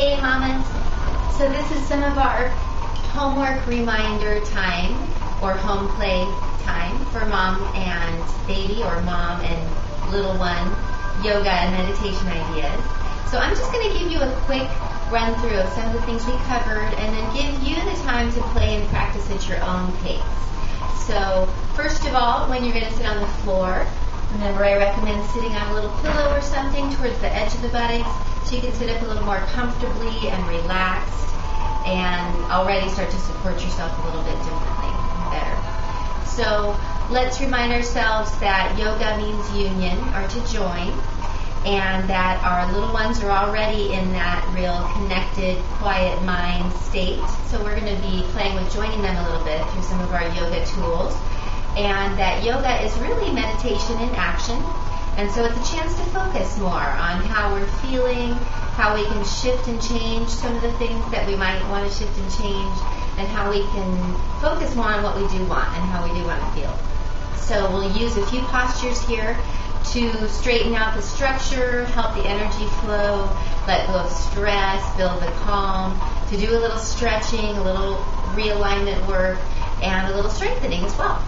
Hey mamas, so this is some of our homework reminder time or home play time for mom and baby or mom and little one yoga and meditation ideas. So I'm just going to give you a quick run through of some of the things we covered and then give you the time to play and practice at your own pace. So first of all, when you're going to sit on the floor, remember I recommend sitting on a little pillow or something towards the edge of the buttocks so you can sit up a little more comfortably and relaxed and already start to support yourself a little bit differently and better. So let's remind ourselves that yoga means union or to join, and that our little ones are already in that real connected, quiet mind state. So we're going to be playing with joining them a little bit through some of our yoga tools. And that yoga is really meditation in action. And so it's a chance to focus more on how we're feeling, how we can shift and change some of the things that we might want to shift and change, and how we can focus more on what we do want and how we do want to feel. So we'll use a few postures here to straighten out the structure, help the energy flow, let go of stress, build the calm, to do a little stretching, a little realignment work, and a little strengthening as well.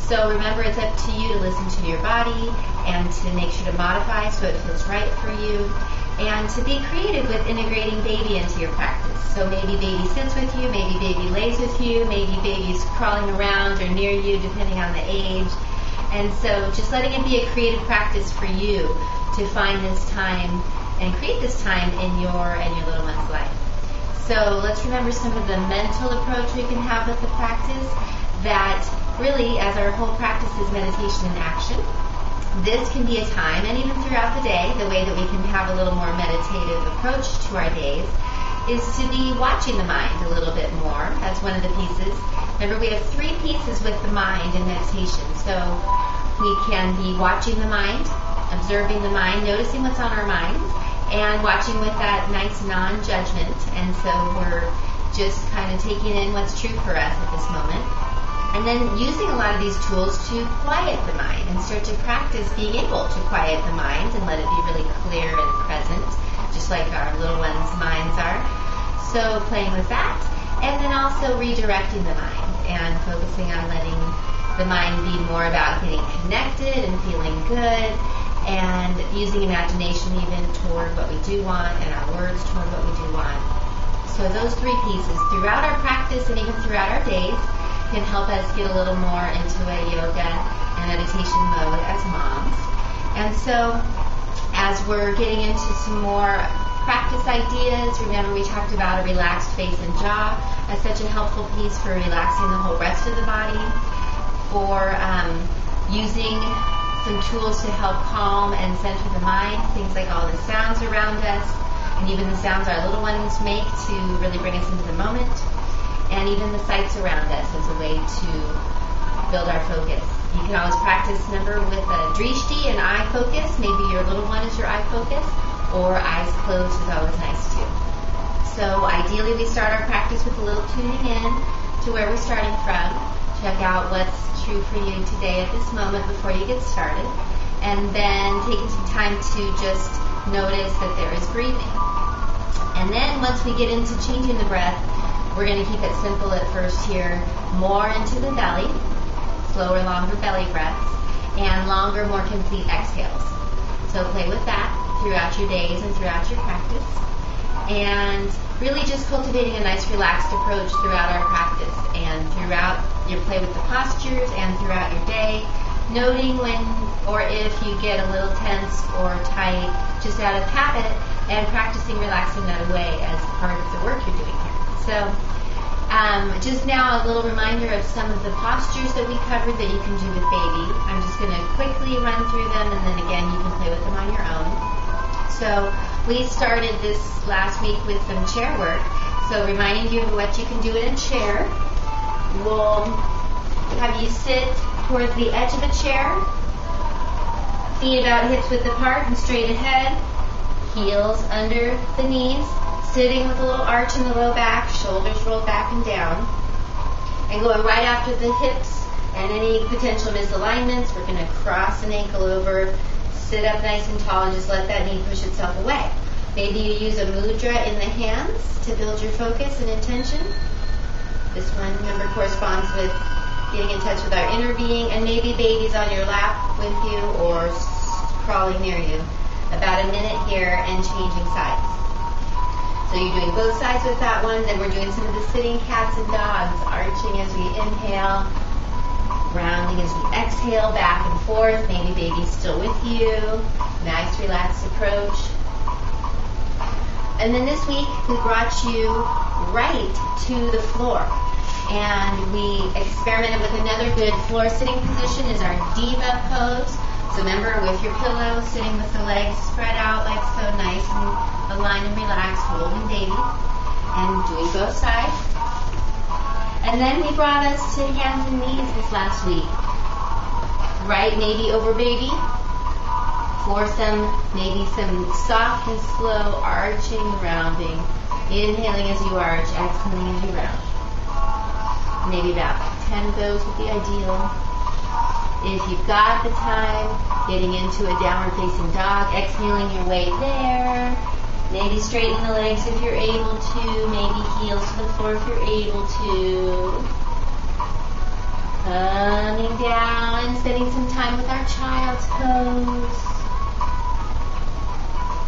So remember, it's up to you to listen to your body and to make sure to modify so it feels right for you, and to be creative with integrating baby into your practice. So maybe baby sits with you, maybe baby lays with you, maybe baby's crawling around or near you depending on the age. And so just letting it be a creative practice for you to find this time and create this time in your and your little one's life. So let's remember some of the mental approach we can have with the practice, that really, as our whole practice is meditation in action, this can be a time, and even throughout the day, the way that we can have a little more meditative approach to our days is to be watching the mind a little bit more. That's one of the pieces. Remember, we have 3 pieces with the mind in meditation. So we can be watching the mind, observing the mind, noticing what's on our mind, and watching with that nice non-judgment. And so we're just kind of taking in what's true for us at this moment. And then using a lot of these tools to quiet the mind and start to practice being able to quiet the mind and let it be really clear and present, just like our little ones' minds are. So playing with that, and then also redirecting the mind and focusing on letting the mind be more about getting connected and feeling good, and using imagination even toward what we do want and our words toward what we do want. So those 3 pieces throughout our practice and even throughout our days can help us get a little more into a yoga and meditation mode as moms. And so as we're getting into some more practice ideas, remember we talked about a relaxed face and jaw as such a helpful piece for relaxing the whole rest of the body, for using some tools to help calm and center the mind, things like all the sounds around us, and even the sounds our little ones make to really bring us into the moment, and even the sights around us as a way to build our focus. You can always practice, remember, with a drishti, an eye focus. Maybe your little one is your eye focus, or eyes closed is always nice too. So ideally we start our practice with a little tuning in to where we're starting from. Check out what's true for you today at this moment before you get started, and then taking some time to just notice that there is breathing. And then once we get into changing the breath, we're going to keep it simple at first here, more into the belly, slower, longer belly breaths, and longer, more complete exhales. So play with that throughout your days and throughout your practice, and really just cultivating a nice relaxed approach throughout our practice and throughout your play with the postures and throughout your day, noting when or if you get a little tense or tight just out of habit, and practicing relaxing that away as part of the work you're doing here. So just now a little reminder of some of the postures that we covered that you can do with baby. I'm just going to quickly run through them, and then again you can play with them on your own. So we started this last week with some chair work. So reminding you of what you can do in a chair. We'll have you sit towards the edge of a chair, feet about hips width apart and straight ahead, heels under the knees, sitting with a little arch in the low back, shoulders rolled back and down, and going right after the hips and any potential misalignments. We're going to cross an ankle over, sit up nice and tall, and just let that knee push itself away. Maybe you use a mudra in the hands to build your focus and intention. This one, remember, corresponds with getting in touch with our inner being, and maybe baby's on your lap with you or crawling near you. About a minute here and changing sides. So you're doing both sides with that one. Then we're doing some of the sitting cats and dogs, arching as we inhale, rounding as we exhale, back and forth. Maybe baby's still with you. Nice relaxed approach. And then this week we brought you right to the floor. And we experimented with another good floor sitting position is our diva pose. So remember, with your pillow, sitting with the legs spread out like so, nice and aligned and relaxed, holding baby, and doing both sides. And then we brought us to hands and knees this last week. Right, maybe over baby, for maybe some soft and slow arching, rounding. Inhaling as you arch, exhaling as you round. Maybe about 10 of those would be ideal. If you've got the time, getting into a downward facing dog, exhaling your way there. Maybe straighten the legs if you're able to. Maybe heels to the floor if you're able to. Coming down and spending some time with our child's pose.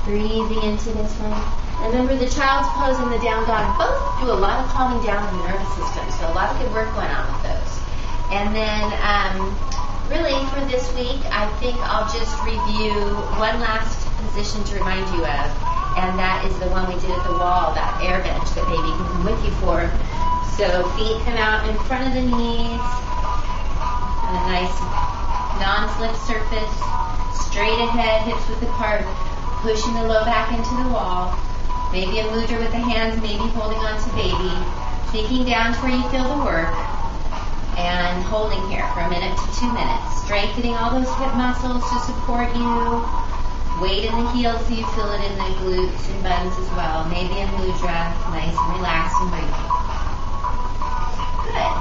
Breathing into this one. And remember, the child's pose and the down dog both do a lot of calming down in the nervous system. So a lot of good work going on with those. And then really for this week, I think I'll just review one last position to remind you of. And that is the one we did at the wall, that air bench that baby can come with you for. So feet come out in front of the knees. And a nice non-slip surface. Straight ahead, hips width apart. Pushing the low back into the wall. Maybe a mudra with the hands, maybe holding on to baby. Peeking down to where you feel the work. And holding here for a minute to 2 minutes. Strengthening all those hip muscles to support you. Weight in the heels so you feel it in the glutes and buttons as well. Maybe a mudra, nice and relaxed and breathing. Good.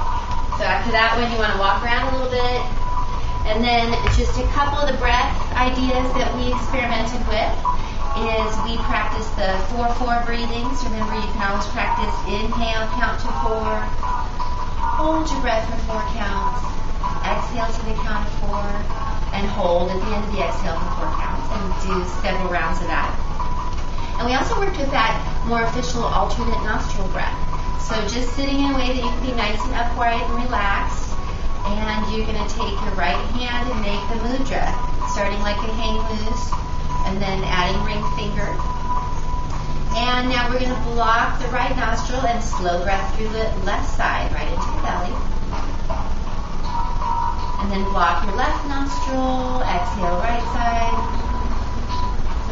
So after that one, you want to walk around a little bit. And then just a couple of the breath ideas that we experimented with is we practice the 4-4 breathings. Remember, you can always practice inhale, count to 4. Hold your breath for 4 counts. Exhale to the count of 4. And hold at the end of the exhale for 4 counts. And do several rounds of that. And we also worked with that more official alternate nostril breath. So just sitting in a way that you can be nice and upright and relaxed. And you're going to take your right hand and make the mudra, starting like a hang loose, and then adding ring finger. And now we're going to block the right nostril and slow breath through the left side, right into the belly. And then block your left nostril, exhale right side.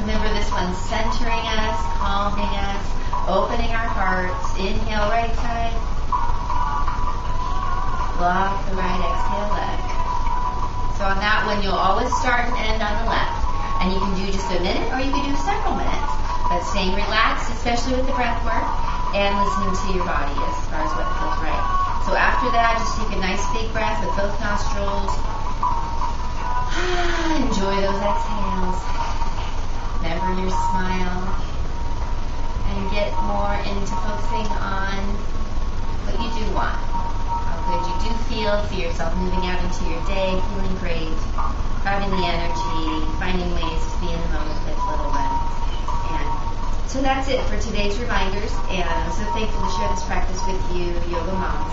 Remember this one's centering us, calming us, opening our hearts. Inhale right side. Block the right, exhale left. So on that one, you'll always start and end on the left. And you can do just a minute or you can do several minutes. But staying relaxed, especially with the breath work, and listening to your body as far as what feels right. So after that, just take a nice big breath with both nostrils. Enjoy those exhales. Remember your smile. And get more into focusing on what you do want. Good you do feel yourself moving out into your day, feeling great, having the energy, finding ways to be in the moment with little ones. And so that's it for today's reminders, and I'm so thankful to share this practice with you, yoga moms.